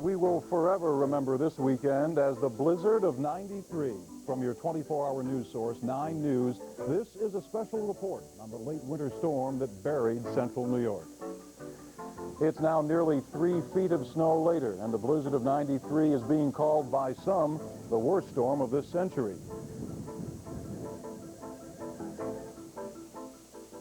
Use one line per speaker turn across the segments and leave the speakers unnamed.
we will forever remember this weekend as the blizzard of '93. From your 24-hour news source, 9 News, this is a special report on the late winter storm that buried central New York. It's now nearly 3 feet of snow later, and the blizzard of '93 is being called by some the worst storm of this century.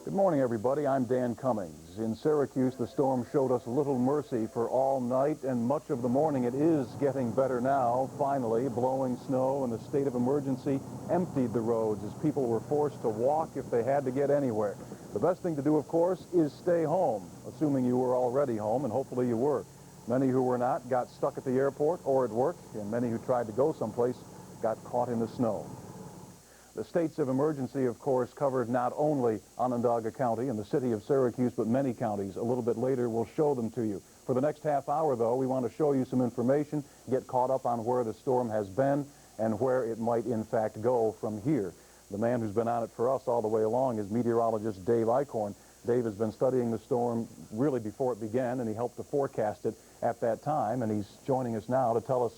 Good morning, everybody. I'm Dan Cummings. In Syracuse, the storm showed us little mercy for all night and much of the morning. It is getting better now. Finally, blowing snow and the state of emergency emptied the roads as people were forced to walk if they had to get anywhere. The best thing to do, of course, is stay home, assuming you were already home, and hopefully you were. Many who were not got stuck at the airport or at work, and many who tried to go someplace got caught in the snow. The states of emergency, of course, covered not only Onondaga County and the city of Syracuse, but many counties. A little bit later, we'll show them to you. For the next half hour, though, we want to show you some information, get caught up on where the storm has been and where it might, in fact, go from here. The man who's been on it for us all the way along is meteorologist Dave Eichhorn. Dave has been studying the storm really before it began, and he helped to forecast it at that time, and he's joining us now to tell us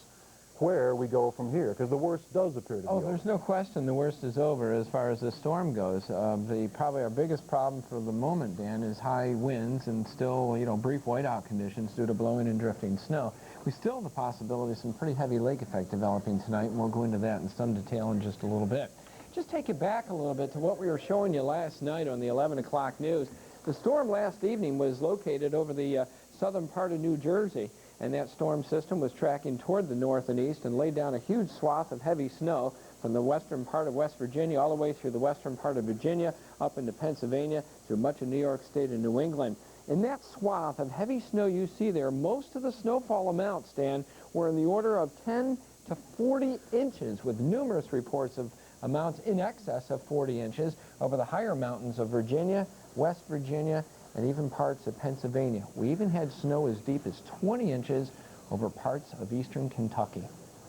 where we go from here, because the worst does appear to be over.
There's no question the worst is over as far as the storm goes. Probably our biggest problem for the moment, Dan, is high winds and still, brief whiteout conditions due to blowing and drifting snow. We still have the possibility of some pretty heavy lake effect developing tonight, and we'll go into that in some detail in just a little bit. Just take it back a little bit to what we were showing you last night on the 11 o'clock news. The storm last evening was located over the southern part of New Jersey, and that storm system was tracking toward the north and east and laid down a huge swath of heavy snow from the western part of West Virginia all the way through the western part of Virginia, up into Pennsylvania, through much of New York State and New England. In that swath of heavy snow you see there, most of the snowfall amounts, Dan, were in the order of 10 to 40 inches, with numerous reports of amounts in excess of 40 inches over the higher mountains of Virginia, West Virginia, and even parts of Pennsylvania. We even had snow as deep as 20 inches over parts of eastern Kentucky.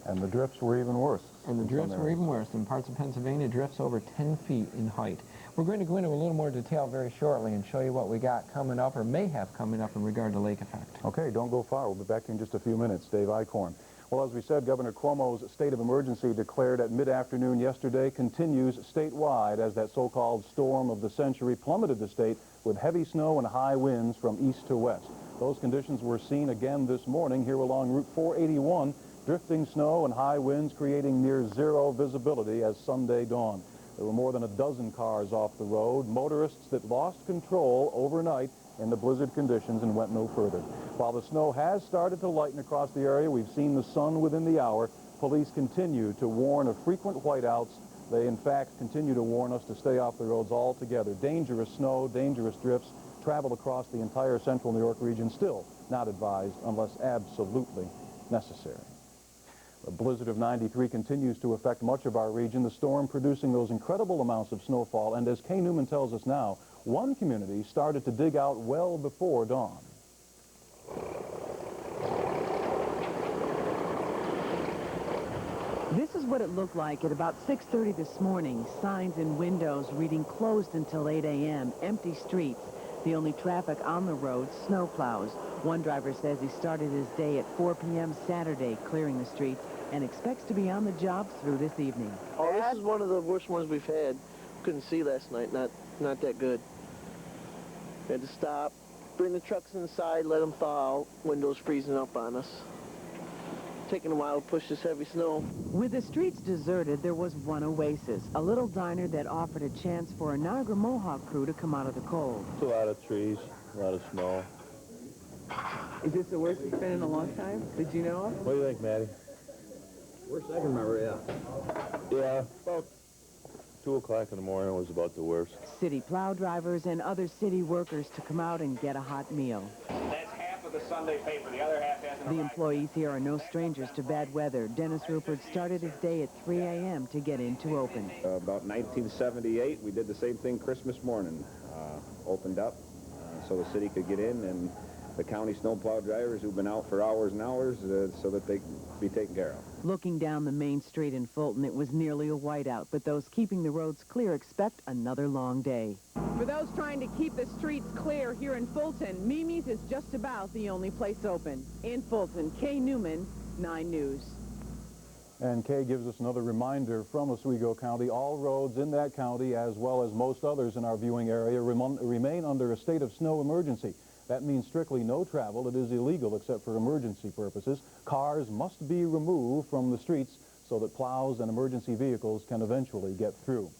And the drifts were even worse.
And the drifts were even worse. In parts of Pennsylvania, drifts over 10 feet in height. We're going to go into a little more detail very shortly and show you what we got coming up, or may have coming up, in regard to lake effect.
Okay, don't go far. We'll be back in just a few minutes. Dave Eichhorn. Well, as we said, Governor Cuomo's state of emergency declared at mid-afternoon yesterday continues statewide as that so-called storm of the century plummeted the state with heavy snow and high winds from east to west. Those conditions were seen again this morning here along Route 481, drifting snow and high winds creating near zero visibility as Sunday dawned. There were more than a dozen cars off the road, motorists that lost control overnight in the blizzard conditions and went no further. While the snow has started to lighten across the area, we've seen the sun within the hour. Police continue to warn of frequent whiteouts. They, in fact, continue to warn us to stay off the roads altogether. Dangerous snow, dangerous drifts travel across the entire central New York region, still not advised unless absolutely necessary. The blizzard of '93 continues to affect much of our region, the storm producing those incredible amounts of snowfall, and as Kay Newman tells us now, one community started to dig out well before dawn.
This is what it looked like at about 6:30 this morning. Signs in windows reading closed until 8 a.m., empty streets. The only traffic on the road, snowplows. One driver says he started his day at 4 p.m. Saturday clearing the streets and expects to be on the job through this evening.
Oh, this is one of the worst ones we've had. Couldn't see last night, not that good. We had to stop, bring the trucks inside, let them thaw out, windows freezing up on us. Taking a while to push this heavy snow.
With the streets deserted, there was one oasis, a little diner that offered a chance for a Niagara Mohawk crew to come out of the cold.
It's a lot of trees, a lot of snow.
Is this the worst it's been in a long time? Did you know of?
What do you think, Maddie?
Worst I can remember, yeah.
Yeah, about 2 o'clock in the morning was about the worst.
City plow drivers and other city workers to come out and get a hot meal.
That's half of the Sunday paper. The other half hasn't
The
arrived.
employees here are no strangers to bad weather. Dennis Rupert started his day at 3 a.m. to get in to open.
About 1978, we did the same thing Christmas morning. Opened up so the city could get in and the county snowplow drivers who've been out for hours and hours so that they can be taken care of.
Looking down the main street in Fulton, it was nearly a whiteout, but those keeping the roads clear expect another long day. For those trying to keep the streets clear here in Fulton, Mimi's is just about the only place open. In Fulton, Kay Newman, 9 News.
And Kay gives us another reminder from Oswego County. All roads in that county, as well as most others in our viewing area, remain under a state of snow emergency. That means strictly no travel. It is illegal except for emergency purposes. Cars must be removed from the streets so that plows and emergency vehicles can eventually get through.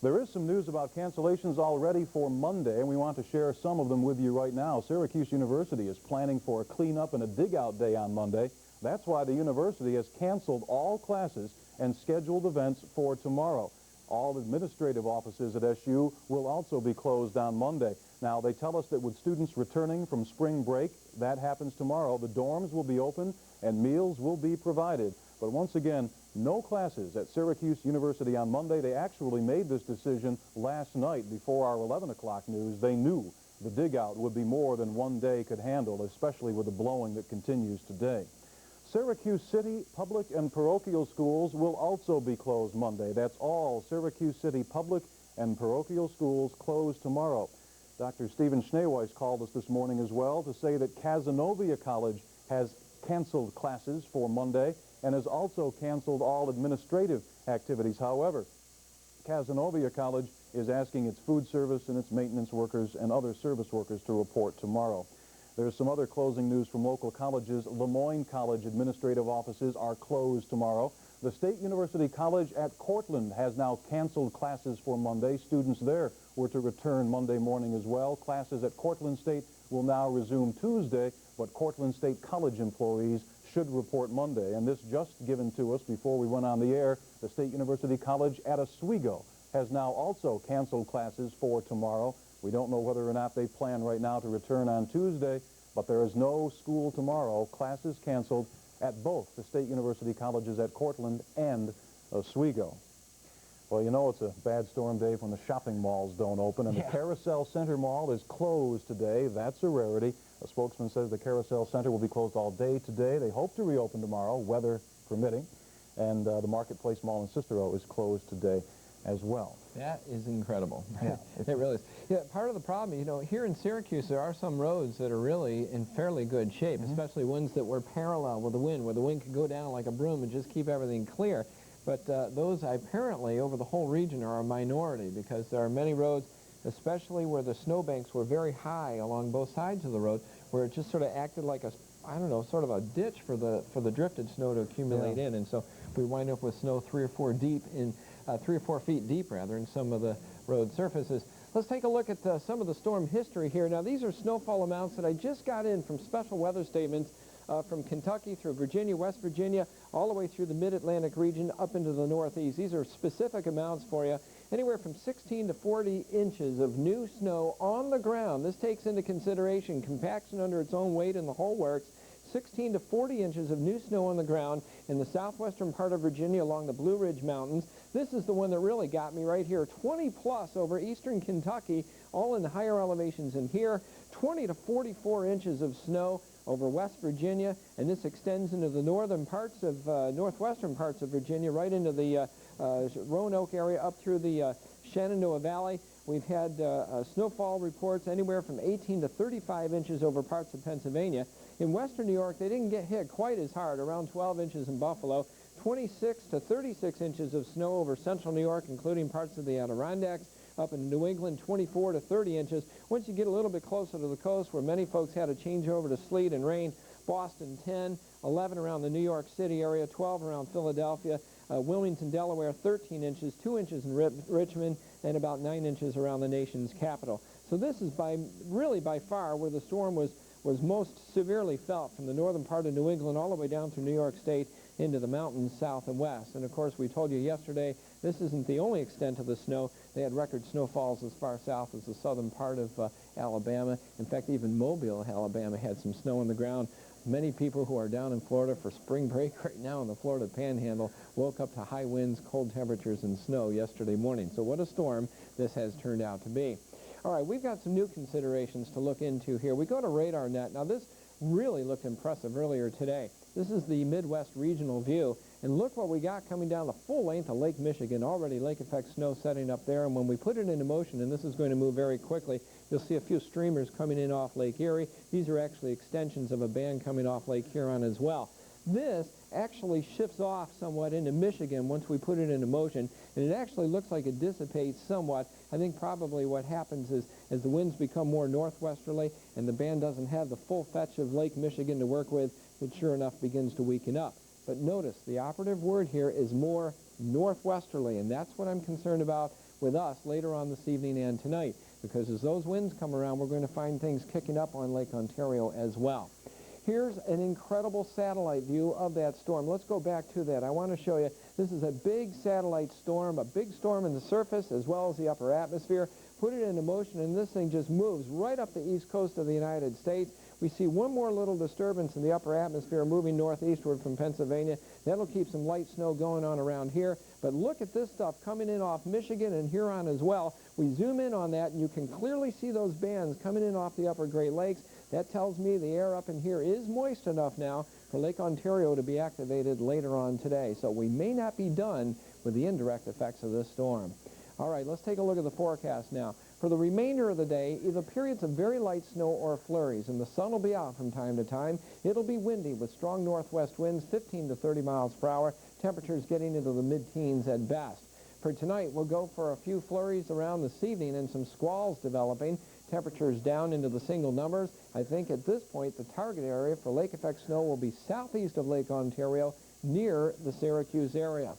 There is some news about cancellations already for Monday, and we want to share some of them with you right now. Syracuse University is planning for a cleanup and a dig-out day on Monday. That's why the university has canceled all classes and scheduled events for tomorrow. All administrative offices at SU will also be closed on Monday. Now, they tell us that with students returning from spring break, that happens tomorrow. The dorms will be open and meals will be provided. But once again, no classes at Syracuse University on Monday. They actually made this decision last night before our 11 o'clock news. They knew the dig-out would be more than one day could handle, especially with the blowing that continues today. Syracuse City public and parochial schools will also be closed Monday. That's all Syracuse City public and parochial schools closed tomorrow. Dr. Stephen Schneeweiss called us this morning as well to say that Cazenovia College has canceled classes for Monday and has also canceled all administrative activities. However, Cazenovia College is asking its food service and its maintenance workers and other service workers to report tomorrow. There's some other closing news from local colleges. Lemoyne College administrative offices are closed tomorrow. The State University College at Cortland has now canceled classes for Monday. Students there were to return Monday morning as well. Classes at Cortland State will now resume Tuesday, but Cortland State College employees should report Monday. And this just given to us before we went on the air, the State University College at Oswego has now also canceled classes for tomorrow. We don't know whether or not they plan right now to return on Tuesday, but there is no school tomorrow. Classes canceled at both the State University colleges at Cortland and Oswego. Well, you know it's a bad storm, Dave, when the shopping malls don't open, and the Carousel Center Mall is closed today. That's a rarity. A spokesman says the Carousel Center will be closed all day today. They hope to reopen tomorrow, weather permitting, and the Marketplace Mall in Cicero is closed today as well.
That is incredible.
Yeah,
it really is. Yeah, part of the problem, you know, here in Syracuse, there are some roads that are really in fairly good shape, especially ones that were parallel with the wind, where the wind could go down like a broom and just keep everything clear. But those apparently over the whole region are a minority, because there are many roads, especially where the snowbanks were very high along both sides of the road, where it just sort of acted like a, I don't know, sort of a ditch for the drifted snow to accumulate in, and so we wind up with snow 3 or 4 feet deep rather in some of the road surfaces. Let's take a look at some of the storm history here. Now, these are snowfall amounts that I just got in from special weather statements from Kentucky through Virginia, West Virginia, all the way through the mid-Atlantic region up into the Northeast. These are specific amounts for you. Anywhere from 16 to 40 inches of new snow on the ground. This takes into consideration compaction under its own weight and the whole works. 16 to 40 inches of new snow on the ground in the southwestern part of Virginia along the Blue Ridge Mountains. This is the one that really got me right here. 20 plus over eastern Kentucky, all in the higher elevations in here. 20 to 44 inches of snow over West Virginia, and this extends into the northern parts of, northwestern parts of Virginia, right into the Roanoke area, up through the Shenandoah Valley. We've had snowfall reports anywhere from 18 to 35 inches over parts of Pennsylvania. In western New York, they didn't get hit quite as hard, around 12 inches in Buffalo. 26 to 36 inches of snow over central New York, including parts of the Adirondacks. Up in New England, 24 to 30 inches. Once you get a little bit closer to the coast, where many folks had to change over to sleet and rain, Boston 10, 11 around the New York City area, 12 around Philadelphia, Wilmington, Delaware 13 inches, 2 inches in Richmond, and about 9 inches around the nation's capital. So this is really by far where the storm was most severely felt, from the northern part of New England all the way down through New York State into the mountains south and west. And of course, we told you yesterday, this isn't the only extent of the snow. They had record snowfalls as far south as the southern part of Alabama. In fact, even Mobile, Alabama had some snow on the ground. Many people who are down in Florida for spring break right now in the Florida Panhandle woke up to high winds, cold temperatures, and snow yesterday morning. So what a storm this has turned out to be. All right, we've got some new considerations to look into here. We go to RadarNet. Now, this really looked impressive earlier today. This is the Midwest regional view, and look what we got coming down the full length of Lake Michigan. Already lake effect snow setting up there, and when we put it into motion, and this is going to move very quickly, you'll see a few streamers coming in off Lake Erie. These are actually extensions of a band coming off Lake Huron as well. This actually shifts off somewhat into Michigan once we put it into motion, and it actually looks like it dissipates somewhat. I think probably what happens is as the winds become more northwesterly and the band doesn't have the full fetch of Lake Michigan to work with, it sure enough begins to weaken up. But notice the operative word here is more northwesterly, and that's what I'm concerned about with us later on this evening and tonight, because as those winds come around, we're going to find things kicking up on Lake Ontario as well. Here's an incredible satellite view of that storm. Let's go back to that. I want to show you, this is a big satellite storm, a big storm in the surface as well as the upper atmosphere. Put it into motion, and this thing just moves right up the east coast of the United States. We see one more little disturbance in the upper atmosphere moving northeastward from Pennsylvania. That'll keep some light snow going on around here. But look at this stuff coming in off Michigan and Huron as well. We zoom in on that, and you can clearly see those bands coming in off the upper Great Lakes. That tells me the air up in here is moist enough now for Lake Ontario to be activated later on today. So we may not be done with the indirect effects of this storm. All right, let's take a look at the forecast now. For the remainder of the day, either periods of very light snow or flurries, and the sun will be out from time to time. It'll be windy with strong northwest winds, 15 to 30 miles per hour, temperatures getting into the mid-teens at best. For tonight, we'll go for a few flurries around this evening and some squalls developing. Temperatures down into the single numbers. I think at this point the target area for lake effect snow will be southeast of Lake Ontario near the Syracuse area.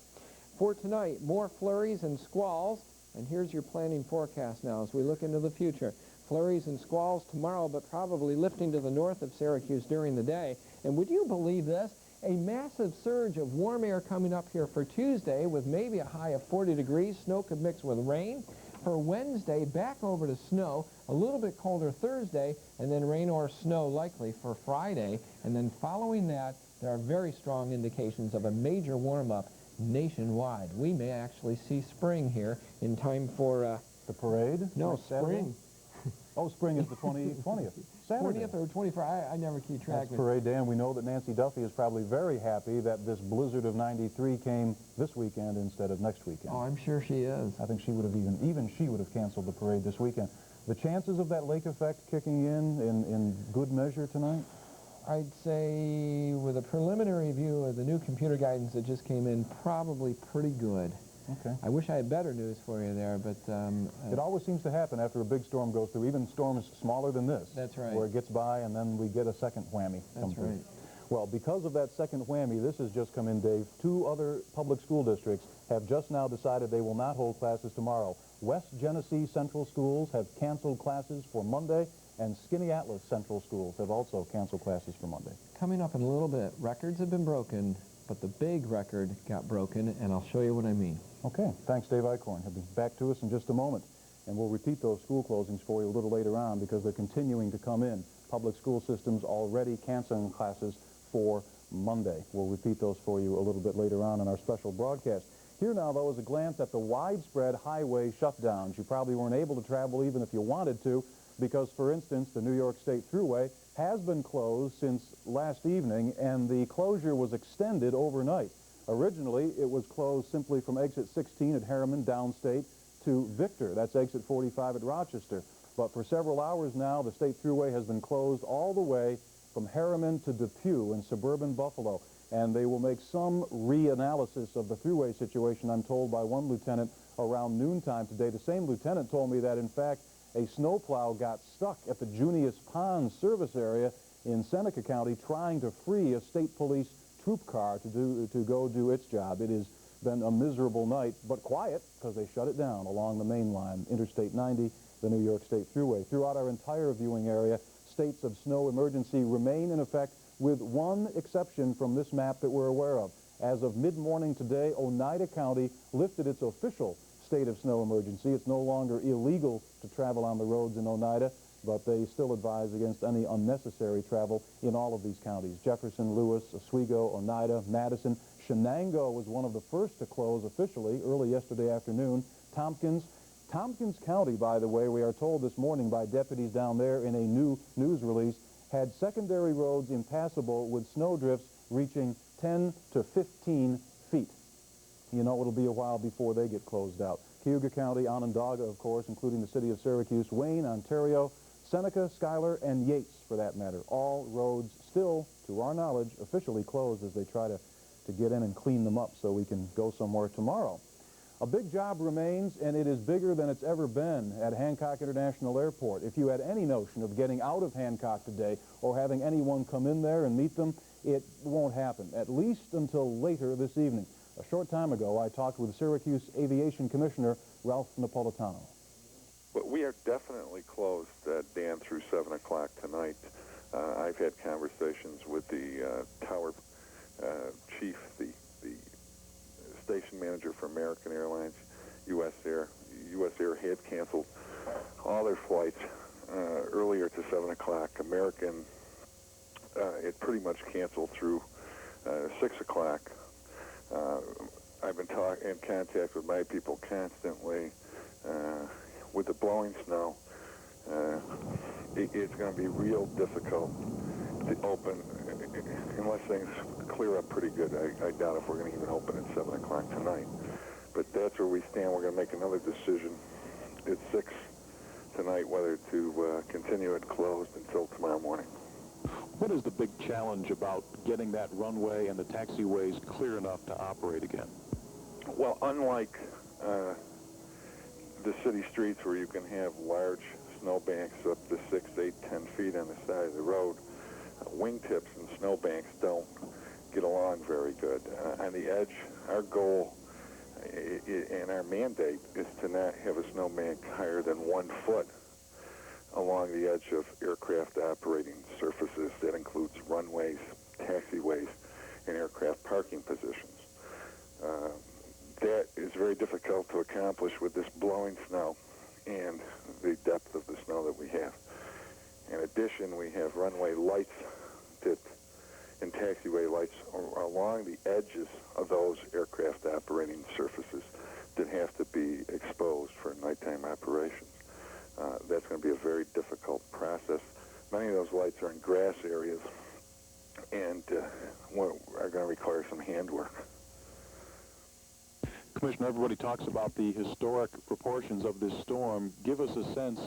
For tonight, more flurries and squalls, and here's your planning forecast now as we look into the future. Flurries and squalls tomorrow, but probably lifting to the north of Syracuse during the day. And would you believe this? A massive surge of warm air coming up here for Tuesday with maybe a high of 40 degrees. Snow could mix with rain. For Wednesday, back over to snow, a little bit colder Thursday, and then rain or snow likely for Friday. And then following that, there are very strong indications of a major warm-up nationwide. We may actually see spring here in time for...
the parade?
No,
Saturday?
spring.
Oh, spring is the 20th. Saturday.
20th or 24th, I never keep track.
That's parade day, and we know that Nancy Duffy is probably very happy that this blizzard of 93 came this weekend instead of next weekend.
Oh, I'm sure she is.
I think she would have even she would have canceled the parade this weekend. The chances of that lake effect kicking in good measure tonight?
I'd say with a preliminary view of the new computer guidance that just came in, probably pretty good.
Okay.
I wish I had better news for you there, but...
it always seems to happen after a big storm goes through, even storms smaller than this.
That's right.
Where it gets by and then we get a second whammy.
That's right.
Well, because of that second whammy, this has just come in, Dave. 2 other public school districts have just now decided they will not hold classes tomorrow. West Genesee Central Schools have canceled classes for Monday, and Skinny Atlas Central Schools have also canceled classes for Monday.
Coming up in a little bit, records have been broken, but the big record got broken, and I'll show you what I mean.
Okay. Thanks, Dave Eichhorn. He'll be back to us in just a moment. And we'll repeat those school closings for you a little later on because they're continuing to come in. Public school systems already canceling classes for Monday. We'll repeat those for you a little bit later on in our special broadcast. Here now, though, is a glance at the widespread highway shutdowns. You probably weren't able to travel even if you wanted to because, for instance, the New York State Thruway has been closed since last evening, and the closure was extended overnight. Originally, it was closed simply from exit 16 at Harriman downstate to Victor. That's exit 45 at Rochester. But for several hours now, the State Thruway has been closed all the way from Harriman to Depew in suburban Buffalo. And they will make some reanalysis of the Thruway situation, I'm told by one lieutenant around noontime today. The same lieutenant told me that, in fact, a snowplow got stuck at the Junius Pond service area in Seneca County trying to free a state police troop car to go do its job. It has been a miserable night, but quiet because they shut it down along the main line, Interstate 90, the New York State Thruway. Throughout our entire viewing area, states of snow emergency remain in effect with one exception from this map that we're aware of. As of mid-morning today, Oneida County lifted its official state of snow emergency. It's no longer illegal to travel on the roads in Oneida, but they still advise against any unnecessary travel in all of these counties. Jefferson, Lewis, Oswego, Oneida, Madison. Shenango was one of the first to close officially early yesterday afternoon. Tompkins, Tompkins County, by the way, we are told this morning by deputies down there in a new news release, had secondary roads impassable with snowdrifts reaching 10 to 15 feet. You know, it'll be a while before they get closed out. Cayuga County, Onondaga, of course, including the city of Syracuse, Wayne, Ontario, Seneca, Schuyler, and Yates, for that matter. All roads still, to our knowledge, officially closed as they try to get in and clean them up so we can go somewhere tomorrow. A big job remains, and it is bigger than it's ever been at Hancock International Airport. If you had any notion of getting out of Hancock today or having anyone come in there and meet them, it won't happen, at least until later this evening. A short time ago, I talked with Syracuse Aviation Commissioner Ralph Napolitano.
But we are definitely closed, Dan, through 7 o'clock tonight. I've had conversations with the tower chief, the station manager for American Airlines, U.S. Air. U.S. Air had canceled all their flights earlier to 7 o'clock. American, it pretty much canceled through 6 o'clock. I've been in contact with my people constantly. With the blowing snow, it's going to be real difficult to open unless things clear up pretty good. I doubt if we're going to even open at 7 o'clock tonight. But that's where we stand. We're going to make another decision at 6 tonight whether to continue it closed until tomorrow morning.
What is the big challenge about getting that runway and the taxiways clear enough to operate again?
Well, unlike the city streets where you can have large snowbanks up to 6, 8, 10 feet on the side of the road, wingtips and snowbanks don't get along very good. On the edge, our goal and our mandate is to not have a snowbank higher than 1 foot along the edge of aircraft operating surfaces. That includes runways, taxiways, and aircraft parking positions. That is very difficult to accomplish with this blowing snow and the depth of the snow that we have. In addition, we have runway lights and taxiway lights along the edges of those aircraft operating surfaces that have to be exposed for nighttime operations. That's going to be a very difficult process. Many of those lights are in grass areas and are going to require some handwork.
Commissioner, everybody talks about the historic proportions of this storm. Give us a sense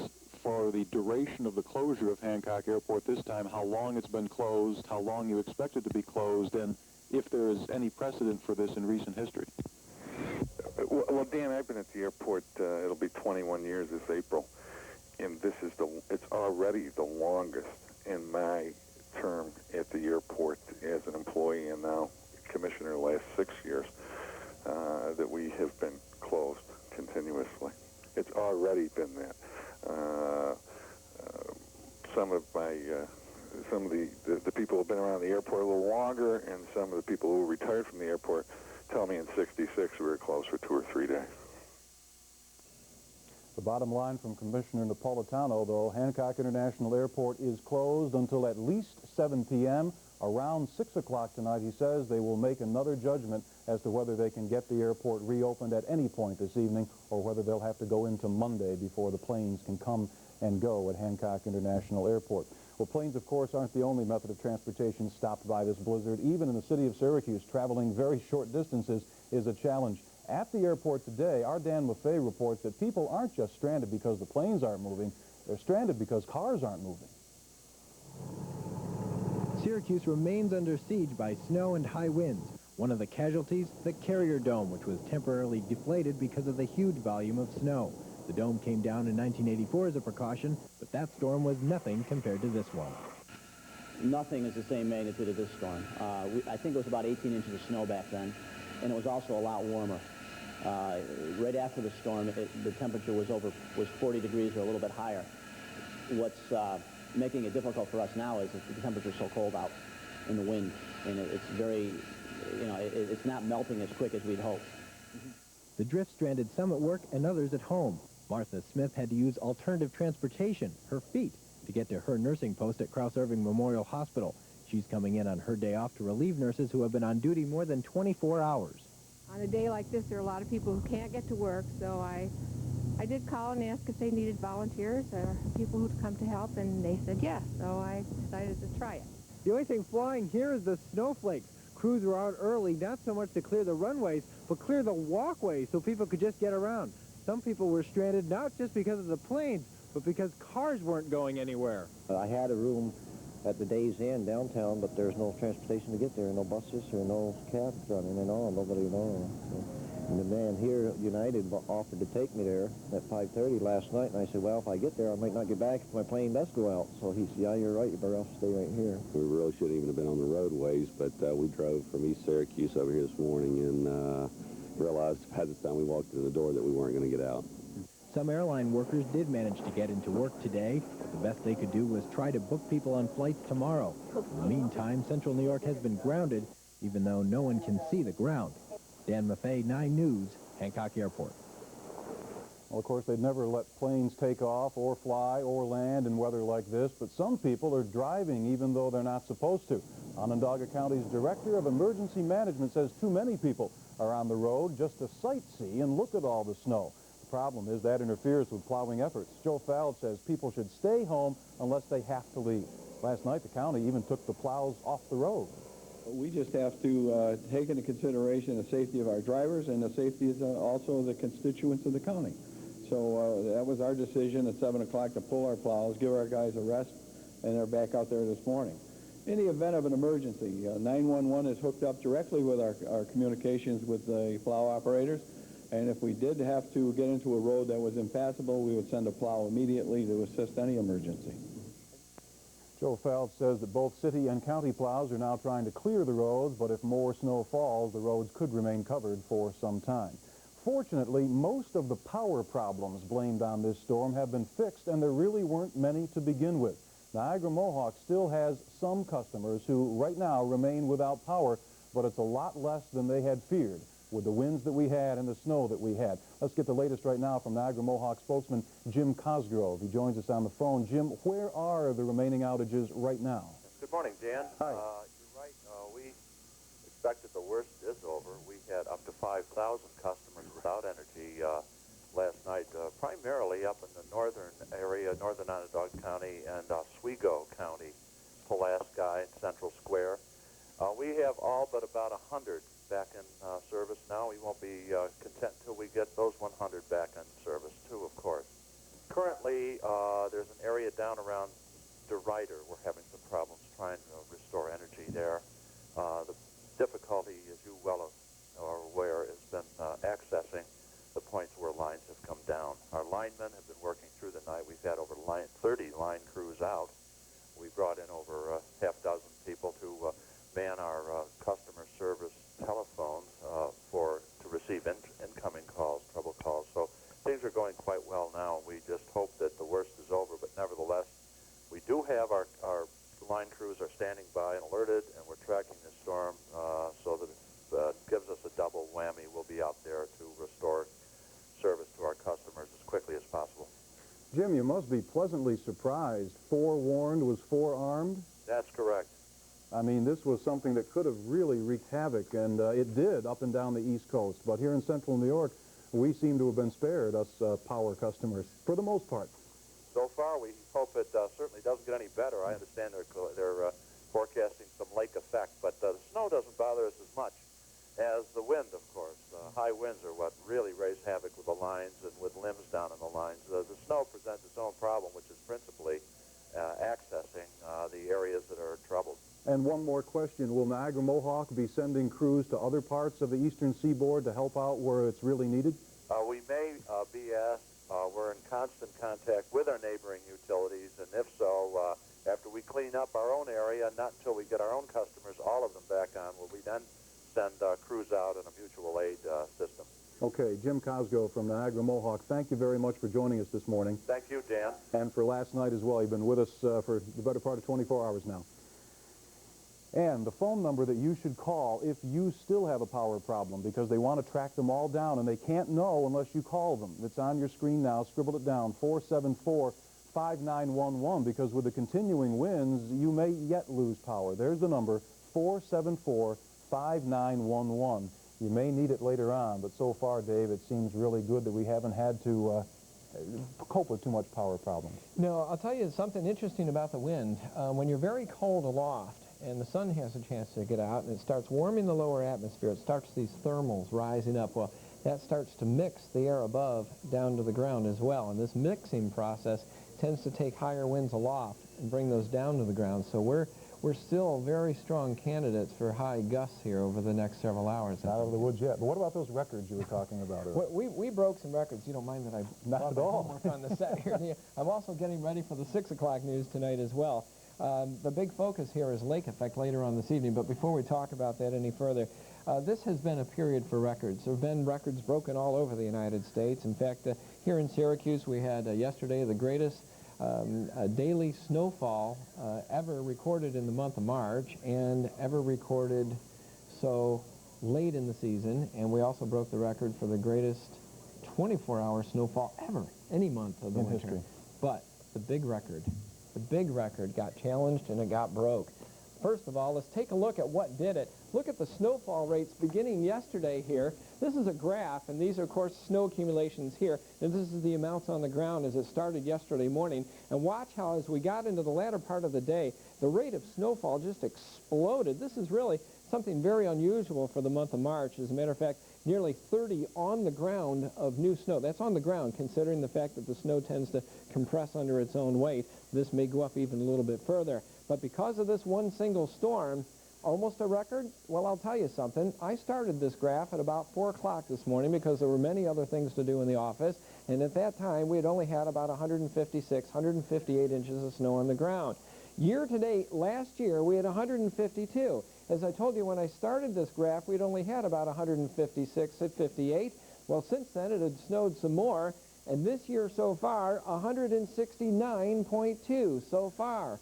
for the duration of the closure of Hancock Airport this time, how long it's been closed, how long you expect it to be closed, and if there is any precedent for this in recent history.
Well, Dan, I've been at the airport, it'll be 21 years this April, and it's already the longest in my term at the airport as an employee and now commissioner the last 6 years. That we have been closed continuously. It's already been that. Some of the people who have been around the airport a little longer, and some of the people who retired from the airport tell me in '66 we were closed for 2 or 3 days.
The bottom line from Commissioner Napolitano, though, Hancock International Airport is closed until at least 7 p.m. Around 6 o'clock tonight, he says, they will make another judgment as to whether they can get the airport reopened at any point this evening or whether they'll have to go into Monday before the planes can come and go at Hancock International Airport. Well, planes, of course, aren't the only method of transportation stopped by this blizzard. Even in the city of Syracuse, traveling very short distances is a challenge. At the airport today, our Dan Maffei reports that people aren't just stranded because the planes aren't moving. They're stranded because cars aren't moving.
Syracuse remains under siege by snow and high winds. One of the casualties, the carrier dome, which was temporarily deflated because of the huge volume of snow. The dome came down in 1984 as a precaution, but that storm was nothing compared to this one.
Nothing is the same magnitude of this storm. I think it was about 18 inches of snow back then, and it was also a lot warmer. Right after the storm, the temperature was 40 degrees or a little bit higher. What's making it difficult for us now is that the temperature is so cold out in the wind, and it's very, it's not melting as quick as we'd hoped.
The drift stranded some at work and others at home. Martha Smith had to use alternative transportation, her feet, to get to her nursing post at Krauss-Irving Memorial Hospital. She's coming in on her day off to relieve nurses who have been on duty more than 24 hours.
On a day like this, there are a lot of people who can't get to work, so I I did call and ask if they needed volunteers or people who'd come to help, and they said yes, so I decided to try it.
The only thing flying here is the snowflakes. Crews were out early, not so much to clear the runways, but clear the walkways so people could just get around. Some people were stranded not just because of the planes, but because cars weren't going anywhere.
I had a room at the Days Inn downtown, but there's no transportation to get there, no buses or no cabs running and all, nobody at all. So, and the man here, United, offered to take me there at 5:30 last night, and I said, well, if I get there, I might not get back if my plane does go out. So he said, yeah, you're right, you better off stay right here.
We really shouldn't even have been on the roadways, but we drove from East Syracuse over here this morning and realized by the time we walked in the door that we weren't going to get out.
Some airline workers did manage to get into work today. The best they could do was try to book people on flights tomorrow. In the meantime, Central New York has been grounded, even though no one can see the ground. Dan Maffei, 9 News, Hancock Airport.
Well, of course, they'd never let planes take off or fly or land in weather like this, but some people are driving even though they're not supposed to. Onondaga County's Director of Emergency Management says too many people are on the road just to sightsee and look at all the snow. The problem is that interferes with plowing efforts. Joe Feld says people should stay home unless they have to leave. Last night, the county even took the plows off the road.
We just have to take into consideration the safety of our drivers and the safety of also the constituents of the county. So that was our decision at 7 o'clock to pull our plows, give our guys a rest, and they're back out there this morning. In the event of an emergency, 911 is hooked up directly with our communications with the plow operators, and if we did have to get into a road that was impassable, we would send a plow immediately to assist any emergency.
Joe Feld says that both city and county plows are now trying to clear the roads, but if more snow falls, the roads could remain covered for some time. Fortunately, most of the power problems blamed on this storm have been fixed, and there really weren't many to begin with. Niagara-Mohawk still has some customers who right now remain without power, but it's a lot less than they had feared with the winds that we had and the snow that we had. Let's get the latest right now from Niagara-Mohawk spokesman Jim Cosgrove. He joins us on the phone. Jim, where are the remaining outages right now?
Good morning, Dan.
Hi.
You're right. We expected the worst is over. We had up to 5,000 customers without energy last night, primarily up in the northern area, northern Onondaga County and Oswego County, Pulaski and Central Square. We have all but about 100 back in service now. We won't be content until we get those 100 back in service, too, of course. Currently, there's an area down around DeRuyter. We're having some problems trying to restore energy there. The difficulty, as you well are aware, has been accessing the points where lines have come down. Our linemen have been working through the night. We've had over 30 line crews out. We brought in over half dozen people to man our customer service telephones to receive incoming calls, trouble calls. So things are going quite well now. We just hope that the worst is over, but nevertheless, we do have our line crews are standing by and alerted, and we're tracking the storm so that it gives us a double whammy. We'll be out there to restore service to our customers as quickly as possible.
Jim, you must be pleasantly surprised. Forewarned was forearmed?
That's correct.
I mean, this was something that could have really wreaked havoc, and it did up and down the East Coast. But here in central New York, we seem to have been spared, us power customers, for the most part.
So far, we hope it certainly doesn't get any better. I understand they're forecasting some lake effect, but the snow doesn't bother us as much as the wind, of course. High winds are what really raise havoc with the lines and with limbs down in the lines. The snow presents its own problem, which is principally accessing the areas that are troubled.
And one more question. Will Niagara-Mohawk be sending crews to other parts of the eastern seaboard to help out where it's really needed?
We may be asked. We're in constant contact with our neighboring utilities, and if so, after we clean up our own area, not until we get our own customers, all of them back on, will we then send crews out in a mutual aid system.
Okay, Jim Cosgrove from Niagara-Mohawk, thank you very much for joining us this morning.
Thank you, Dan.
And for last night as well. You've been with us for the better part of 24 hours now. And the phone number that you should call if you still have a power problem, because they want to track them all down and they can't know unless you call them. It's on your screen now. Scribble it down, 474-5911, because with the continuing winds, you may yet lose power. There's the number, 474-5911. You may need it later on, but so far, Dave, it seems really good that we haven't had to cope with too much power problems.
No, I'll tell you something interesting about the wind. When you're very cold aloft and the sun has a chance to get out and it starts warming the lower atmosphere, it starts these thermals rising up. Well, that starts to mix the air above down to the ground as well. And this mixing process tends to take higher winds aloft and bring those down to the ground. So we're still very strong candidates for high gusts here over the next several hours.
Not out of the woods yet. But what about those records you were talking about earlier?
We broke some records. You don't mind that I
Not at all.
homework on the set here. I'm also getting ready for the 6 o'clock news tonight as well. The big focus here is lake effect later on this evening. But before we talk about that any further, this has been a period for records. There have been records broken all over the United States. In fact, here in Syracuse, we had yesterday the greatest daily snowfall ever recorded in the month of March and ever recorded so late in the season. And we also broke the record for the greatest 24-hour snowfall ever, any month of the winter.
History.
But the big record got challenged and it got broke. First of all, let's take a look at what did it. Look at the snowfall rates beginning yesterday here. This is a graph, and these are, of course, snow accumulations here. And this is the amounts on the ground as it started yesterday morning. And watch how, as we got into the latter part of the day, the rate of snowfall just exploded. This is really something very unusual for the month of March. As a matter of fact, nearly 30 on the ground of new snow. That's on the ground, considering the fact that the snow tends to compress under its own weight. This may go up even a little bit further. But because of this one single storm, almost a record? Well, I'll tell you something. I started this graph at about 4 o'clock this morning because there were many other things to do in the office. And at that time, we had only had about 156, 158 inches of snow on the ground. Year to date, last year, we had 152. As I told you, when I started this graph, we'd only had about 156 at 58. Well, since then, it had snowed some more. And this year so far, 169.2 so far.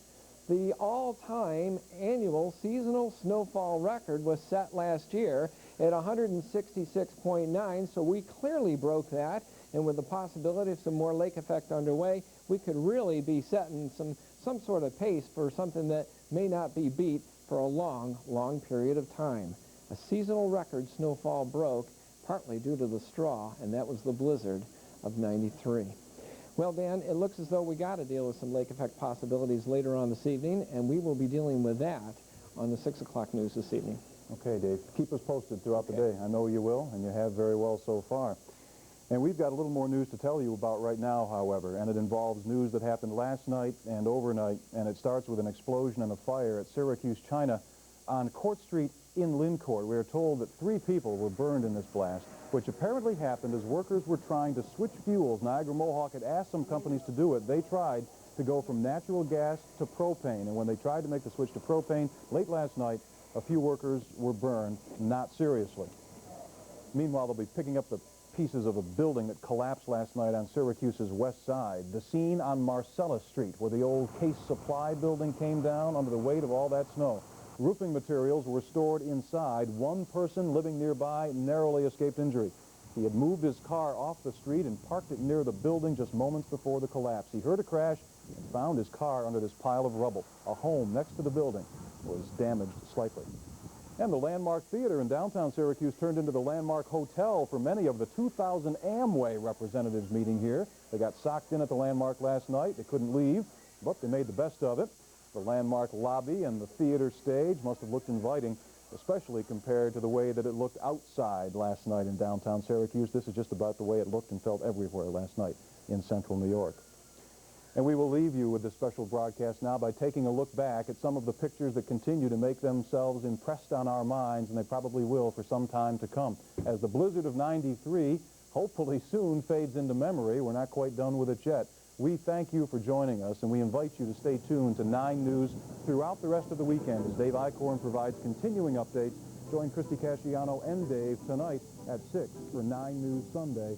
The all-time annual seasonal snowfall record was set last year at 166.9, so we clearly broke that. And with the possibility of some more lake effect underway, we could really be setting some sort of pace for something that may not be beat for a long, long period of time. A seasonal record snowfall broke, partly due to the straw, and that was the blizzard of '93. Well, Dan, it looks as though we got to deal with some lake effect possibilities later on this evening, and we will be dealing with that on the 6 o'clock news this evening.
Okay, Dave. Keep us posted throughout the day. I know you will, and you have very well so far. And we've got a little more news to tell you about right now, however, and it involves news that happened last night and overnight, and it starts with an explosion and a fire at Syracuse, China, on Court Street in Lincourt. We are told that 3 people were burned in this blast, which apparently happened as workers were trying to switch fuels. Niagara Mohawk had asked some companies to do it. They tried to go from natural gas to propane, and when they tried to make the switch to propane late last night, a few workers were burned, not seriously. Meanwhile, they'll be picking up the pieces of a building that collapsed last night on Syracuse's west side. The scene on Marcellus Street, where the old Case Supply building came down under the weight of all that snow. Roofing materials were stored inside. One person living nearby narrowly escaped injury. He had moved his car off the street and parked it near the building just moments before the collapse. He heard a crash and found his car under this pile of rubble. A home next to the building was damaged slightly. And the Landmark Theater in downtown Syracuse turned into the Landmark Hotel for many of the 2,000 Amway representatives meeting here. They got socked in at the Landmark last night. They couldn't leave, but they made the best of it. The Landmark lobby and the theater stage must have looked inviting, especially compared to the way that it looked outside last night in downtown Syracuse. This is just about the way it looked and felt everywhere last night in central New York. And we will leave you with this special broadcast now by taking a look back at some of the pictures that continue to make themselves impressed on our minds, and they probably will for some time to come. As the blizzard of '93 hopefully soon fades into memory, we're not quite done with it yet. We thank you for joining us, and we invite you to stay tuned to 9 News throughout the rest of the weekend as Dave Eichhorn provides continuing updates. Join Christy Casciano and Dave tonight at 6 for 9 News Sunday.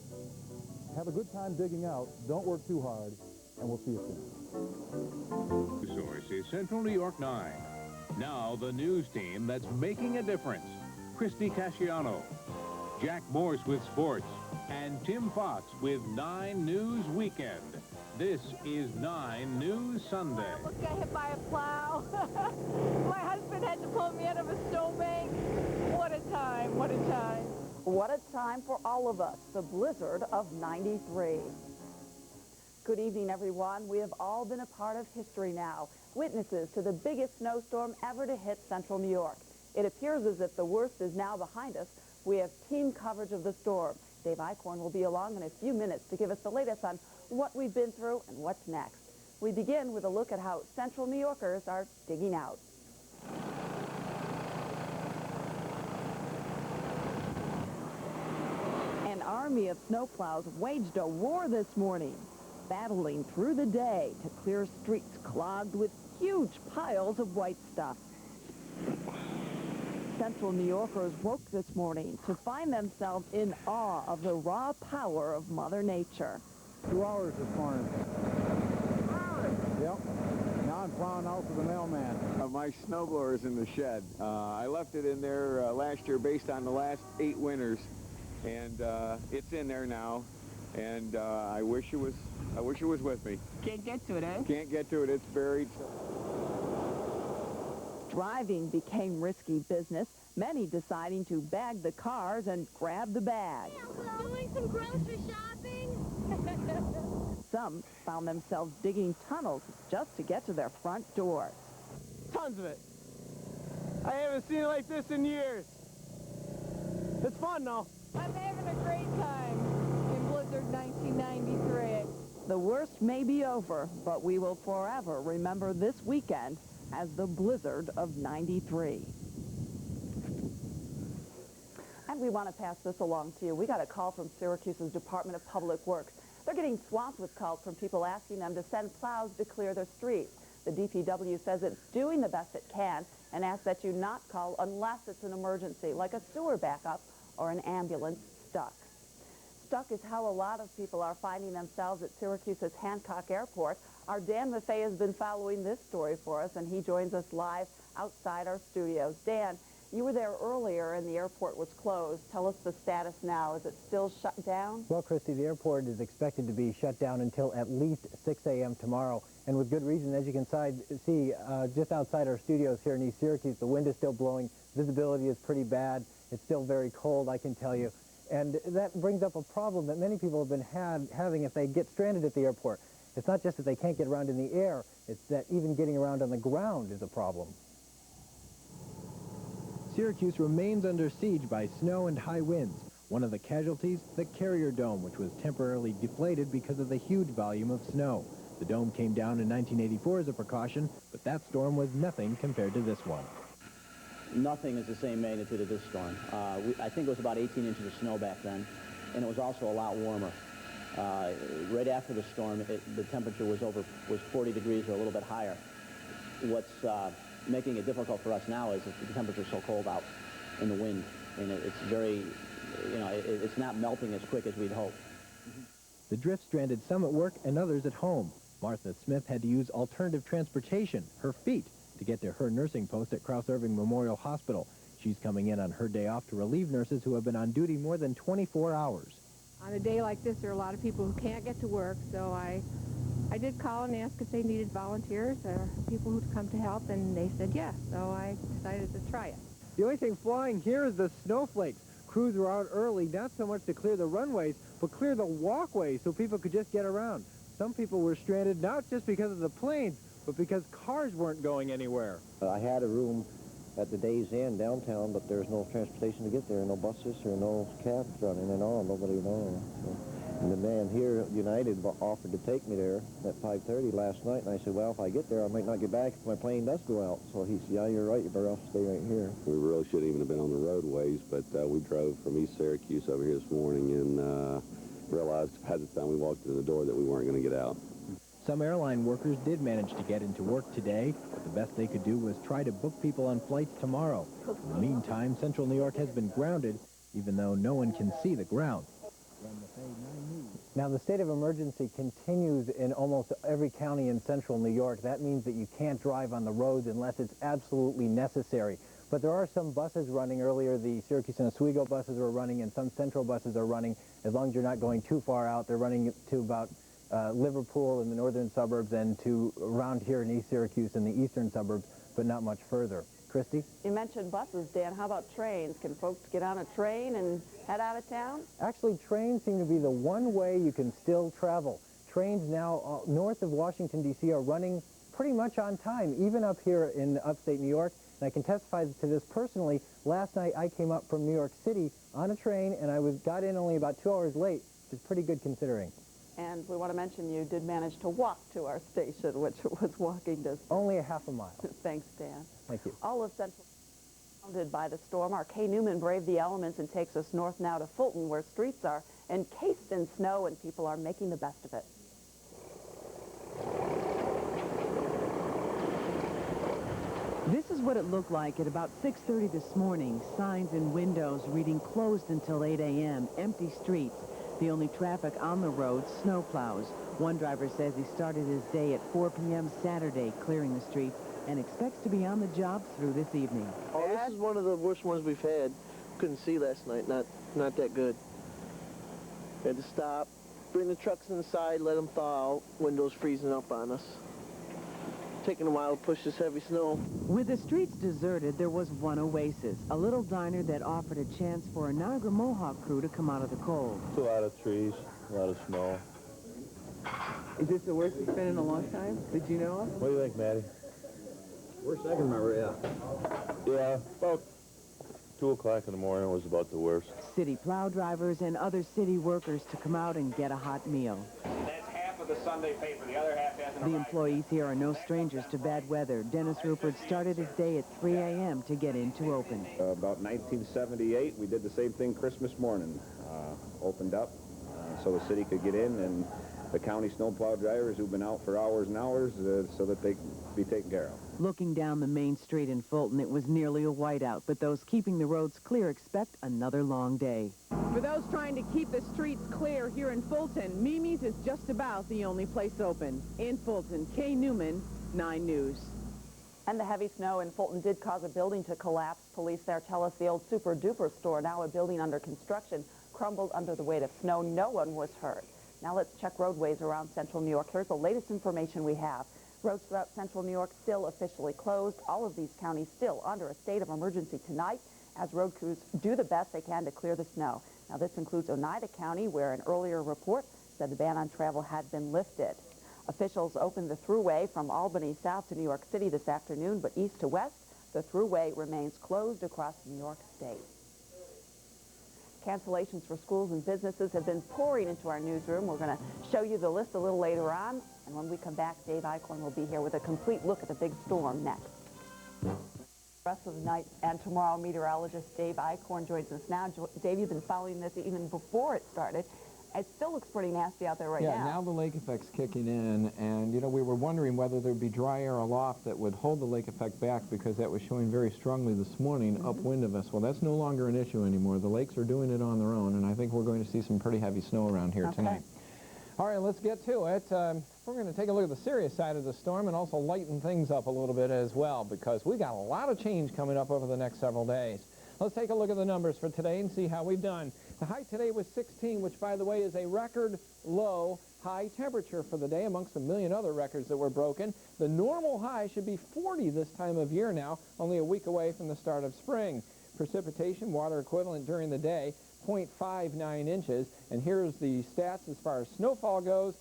Have a good time digging out. Don't work too hard, and we'll see you soon.
The source is Central New York 9. Now the news team that's making a difference. Christy Casciano, Jack Morse with sports, and Tim Fox with 9 News Weekend. This is 9 News Sunday.
I almost got hit by a plow. My husband had to pull me out of a snowbank. What a time, what a time.
What a time for all of us, the blizzard of '93. Good evening, everyone. We have all been a part of history now, witnesses to the biggest snowstorm ever to hit central New York. It appears as if the worst is now behind us. We have team coverage of the storm. Dave Eichhorn will be along in a few minutes to give us the latest on what we've been through and what's next. We begin with a look at how central New Yorkers are digging out. An army of snowplows waged a war this morning, battling through the day to clear streets clogged with huge piles of white stuff. Central New Yorkers woke this morning to find themselves in awe of the raw power of Mother Nature.
2 hours this morning. Yep. Now I'm plowing out for the mailman.
My snowblower is in the shed. I left it in there last year based on the last 8 winters, and it's in there now. And I wish it was with me.
Can't get to it, eh?
Can't get to it. It's buried.
Driving became risky business, many deciding to bag the cars and grab the bag.
Doing some grocery shopping.
Some found themselves digging tunnels just to get to their front doors.
Tons of it. I haven't seen it like this in years. It's fun, though.
I'm having a great time in Blizzard 1993.
The worst may be over, but we will forever remember this weekend as the blizzard of '93. And we want to pass this along to you. We got a call from Syracuse's Department of Public Works. They're getting swamped with calls from people asking them to send plows to clear their streets. The DPW says it's doing the best it can and asks that you not call unless it's an emergency, like a sewer backup or an ambulance stuck. Stuck is how a lot of people are finding themselves at Syracuse's Hancock Airport. Our Dan Maffei has been following this story for us, and he joins us live outside our studios. Dan, you were there earlier and the airport was closed. Tell us the status now. Is it still shut down?
Well, Christy, the airport is expected to be shut down until at least 6 a.m. tomorrow, and with good reason. As you can see, just outside our studios here in East Syracuse, the wind is still blowing. Visibility is pretty bad. It's still very cold, I can tell you. And that brings up a problem that many people have been having if they get stranded at the airport. It's not just that they can't get around in the air, it's that even getting around on the ground is a problem. Syracuse remains under siege by snow and high winds. One of the casualties, the carrier dome, which was temporarily deflated because of the huge volume of snow. The dome came down in 1984 as a precaution, but that storm was nothing compared to this one.
Nothing is the same magnitude of this storm. I think it was about 18 inches of snow back then, and it was also a lot warmer. Right after the storm, the temperature was 40 degrees or a little bit higher. What's making it difficult for us now is that the temperature's so cold out in the wind, and it's very, it's not melting as quick as we'd hope.
The drift stranded some at work and others at home. Martha Smith had to use alternative transportation, her feet, to get to her nursing post at Krauss-Irving Memorial Hospital. She's coming in on her day off to relieve nurses who have been on duty more than 24 hours.
On a day like this, there are a lot of people who can't get to work, so I did call and ask if they needed volunteers or people who'd come to help, and they said yes, so I decided to try it.
The only thing flying here is the snowflakes. Crews were out early, not so much to clear the runways, but clear the walkways so people could just get around. Some people were stranded not just because of the planes, but because cars weren't going anywhere.
I had a room at the Days Inn downtown, but there's no transportation to get there, no buses or no cabs running at all, nobody knows. So, and the man here, United, offered to take me there at 5:30 last night, and I said, well, if I get there, I might not get back if my plane does go out. So he said, yeah, you're right, you better off stay right here.
We really shouldn't even have been on the roadways, but we drove from East Syracuse over here this morning and realized by the time we walked in the door that we weren't going to get out.
Some airline workers did manage to get into work today, but the best they could do was try to book people on flights tomorrow. In the meantime, Central New York has been grounded, even though no one can see the ground. Now, the state of emergency continues in almost every county in Central New York. That means that you can't drive on the roads unless it's absolutely necessary. But there are some buses running earlier. The Syracuse and Oswego buses are running, and some Central buses are running. As long as you're not going too far out, they're running to about Liverpool in the northern suburbs and to around here in East Syracuse in the eastern suburbs, but not much further. Christy?
You mentioned buses, Dan. How about trains? Can folks get on a train and head out of town?
Actually, trains seem to be the one way you can still travel. trains now north of Washington, D.C. are running pretty much on time, even up here in upstate New York. And I can testify to this personally. Last night I came up from New York City on a train, and I got in only about 2 hours late, which is pretty good considering.
And we want to mention you did manage to walk to our station, which was walking distance.
Only a half a mile.
Thanks, Dan.
Thank you.
All of Central surrounded by the storm. Our Kay Newman braved the elements and takes us north now to Fulton, where streets are encased in snow and people are making the best of it.
This is what it looked like at about 6:30 this morning. Signs in windows reading closed until 8 a.m. Empty streets. The only traffic on the road, snow plows. One driver says he started his day at 4 p.m. Saturday clearing the streets and expects to be on the job through this evening.
Oh, this is one of the worst ones we've had. Couldn't see last night. Not that good. We had to stop, bring the trucks inside, let them thaw out. Windows freezing up on us. Taking a while to push this heavy snow.
With the streets deserted, there was one oasis, a little diner that offered a chance for a Niagara Mohawk crew to come out of the cold.
A lot of trees, a lot of snow.
Is this the worst it's been in a long time that you know of?
What do you think, Maddie?
Worst I can remember, yeah.
Yeah, about 2 o'clock in the morning was about the worst.
City plow drivers and other city workers to come out and get a hot meal.
That's half of the Sunday paper. The other half hasn't
The
arrived.
employees here are no strangers to bad weather. Dennis Rupert started his day at 3 a.m. to get into open.
About 1978, we did the same thing Christmas morning. Opened up so the city could get in, and the county snowplow drivers who've been out for hours and hours so that they could be taken care of.
Looking down the main street in Fulton, it was nearly a whiteout, but those keeping the roads clear expect another long day.
For those trying to keep the streets clear here in Fulton, Mimi's is just about the only place open. In Fulton, Kay Newman, 9 News.
And the heavy snow in Fulton did cause a building to collapse. Police there tell us the old Super Duper store, now a building under construction, crumbled under the weight of snow. No one was hurt. Now let's check roadways around central New York. Here's the latest information we have. Roads throughout central New York still officially closed. All of these counties still under a state of emergency tonight as road crews do the best they can to clear the snow. Now this includes Oneida County, where an earlier report said the ban on travel had been lifted. Officials opened the thruway from Albany south to New York City this afternoon, but east to west, the thruway remains closed across New York State. Cancellations for schools and businesses have been pouring into our newsroom. We're going to show you the list a little later on. And when we come back, Dave Eichhorn will be here with a complete look at the big storm next. The rest of the night and tomorrow, meteorologist Dave Eichhorn joins us now. Dave, you've been following this even before it started. It still looks pretty nasty out there right now.
Yeah, now the lake effect's kicking in, and, you know, we were wondering whether there'd be dry air aloft that would hold the lake effect back because that was showing very strongly this morning upwind of us. Well, that's no longer an issue anymore. The lakes are doing it on their own, and I think we're going to see some pretty heavy snow around here tonight. All right, let's get to it. We're going to take a look at the serious side of the storm and also lighten things up a little bit as well because we got a lot of change coming up over the next several days. Let's take a look at the numbers for today and see how we've done. The high today was 16, which, by the way, is a record low high temperature for the day amongst a million other records that were broken. The normal high should be 40 this time of year now, only a week away from the start of spring. Precipitation, water equivalent during the day, 0.59 inches. And here's the stats as far as snowfall goes.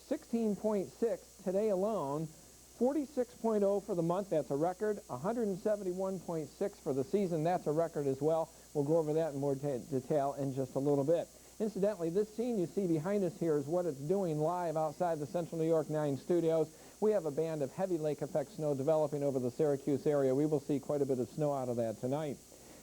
16.6 today alone. 46.0 for the month, that's a record. 171.6 for the season, that's a record as well. We'll go over that in more detail in just a little bit. Incidentally, this scene you see behind us here is what it's doing live outside the Central New York 9 studios. We have a band of heavy lake effect snow developing over the Syracuse area. We will see quite a bit of snow out of that tonight.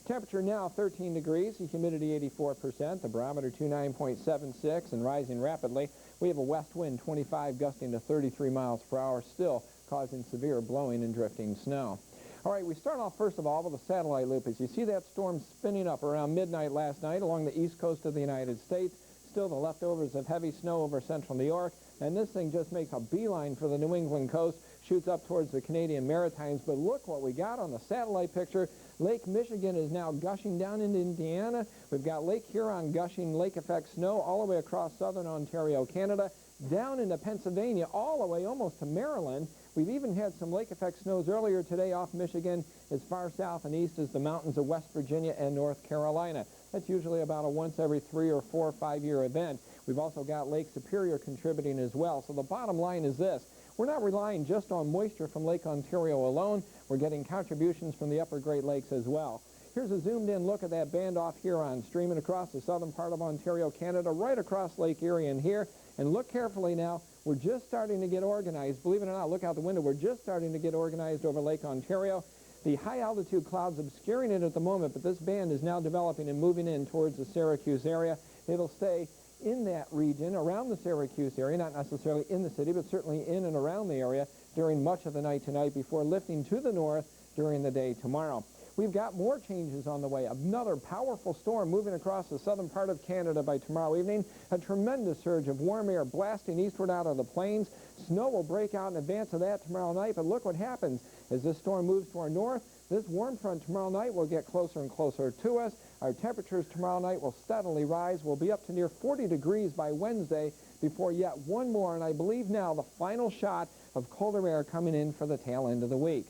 Temperature now 13 degrees, the humidity 84%, the barometer 29.76 and rising rapidly. We have a west wind 25 gusting to 33 miles per hour, still causing severe blowing and drifting snow. All right, we start off first of all with a satellite loop. As you see that storm spinning up around midnight last night along the east coast of the United States, still the leftovers of heavy snow over central New York, and this thing just makes a beeline for the New England coast, shoots up towards the Canadian Maritimes. But look what we got on the satellite picture. Lake Michigan is now gushing down into Indiana. We've got Lake Huron gushing lake effect snow all the way across southern Ontario, Canada, down into Pennsylvania, all the way almost to Maryland. We've even had some lake effect snows earlier today off Michigan as far south and east as the mountains of West Virginia and North Carolina. That's usually about a once every 3 or 4 or 5 year event. We've also got Lake Superior contributing as well. So the bottom line is this. We're not relying just on moisture from Lake Ontario alone. We're getting contributions from the upper Great Lakes as well. Here's a zoomed-in look at that band off Huron, streaming across the southern part of Ontario, Canada, right across Lake Erie and here. And look carefully now. We're just starting to get organized. Believe it or not, look out the window. We're just starting to get organized over Lake Ontario. The high-altitude clouds obscuring it at the moment, but this band is now developing and moving in towards the Syracuse area. It'll stay in that region, around the Syracuse area, not necessarily in the city, but certainly in and around the area during much of the night tonight before lifting to the north during the day tomorrow. We've got more changes on the way. Another powerful storm moving across the southern part of Canada by tomorrow evening. A tremendous surge of warm air blasting eastward out of the plains. Snow will break out in advance of that tomorrow night, but look what happens as this storm moves to our north. This warm front tomorrow night will get closer and closer to us. Our temperatures tomorrow night will steadily rise. We'll be up to near 40 degrees by Wednesday before yet one more, and I believe now the final shot of colder air coming in for the tail end of the week.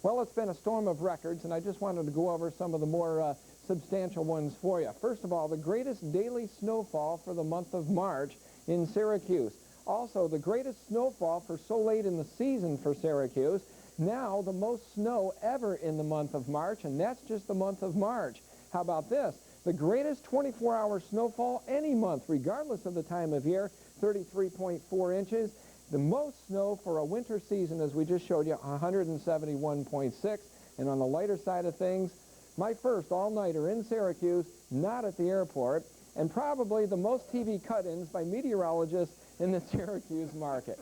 Well, it's been a storm of records, and I just wanted to go over some of the more substantial ones for you. First of all, the greatest daily snowfall for the month of March in Syracuse. Also, the greatest snowfall for so late in the season for Syracuse. Now, the most snow ever in the month of March, and that's just the month of March. How about this? The greatest 24-hour snowfall any month, regardless of the time of year, 33.4 inches. The most snow for a winter season, as we just showed you, 171.6. And on the lighter side of things, my first all-nighter in Syracuse, not at the airport, and probably the most TV cut-ins by meteorologists in the Syracuse market.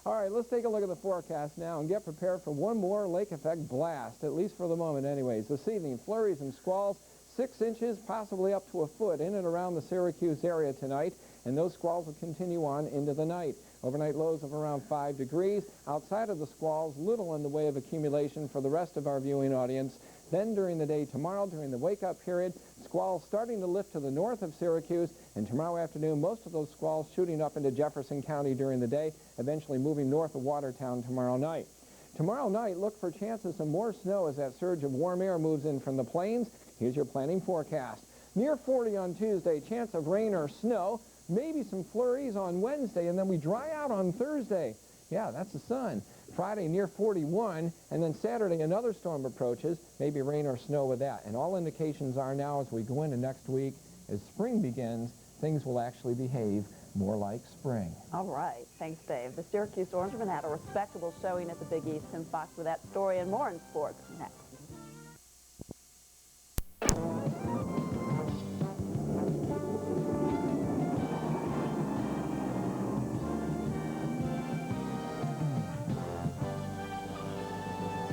All right, let's take a look at the forecast now and get prepared for one more lake effect blast, at least for the moment anyways. This evening, flurries and squalls, 6 inches, possibly up to a foot in and around the Syracuse area tonight, and those squalls will continue on into the night. Overnight lows of around 5 degrees. Outside of the squalls, little in the way of accumulation for the rest of our viewing audience. Then during the day tomorrow, during the wake-up period, squalls starting to lift to the north of Syracuse, and tomorrow afternoon, most of those squalls shooting up into Jefferson County during the day, eventually moving north of Watertown tomorrow night. Tomorrow night, look for chances of more snow as that surge of warm air moves in from the plains. Here's your planning forecast. Near 40 on Tuesday, chance of rain or snow, maybe some flurries on Wednesday, and then we dry out on Thursday. Yeah, that's the sun. Friday, near 41, and then Saturday, another storm approaches, maybe rain or snow with that. And all indications are now, as we go into next week, as spring begins, things will actually behave more like spring.
All right. Thanks, Dave. The Syracuse Orangemen had a respectable showing at the Big East. Tim Fox with that story and more in sports next.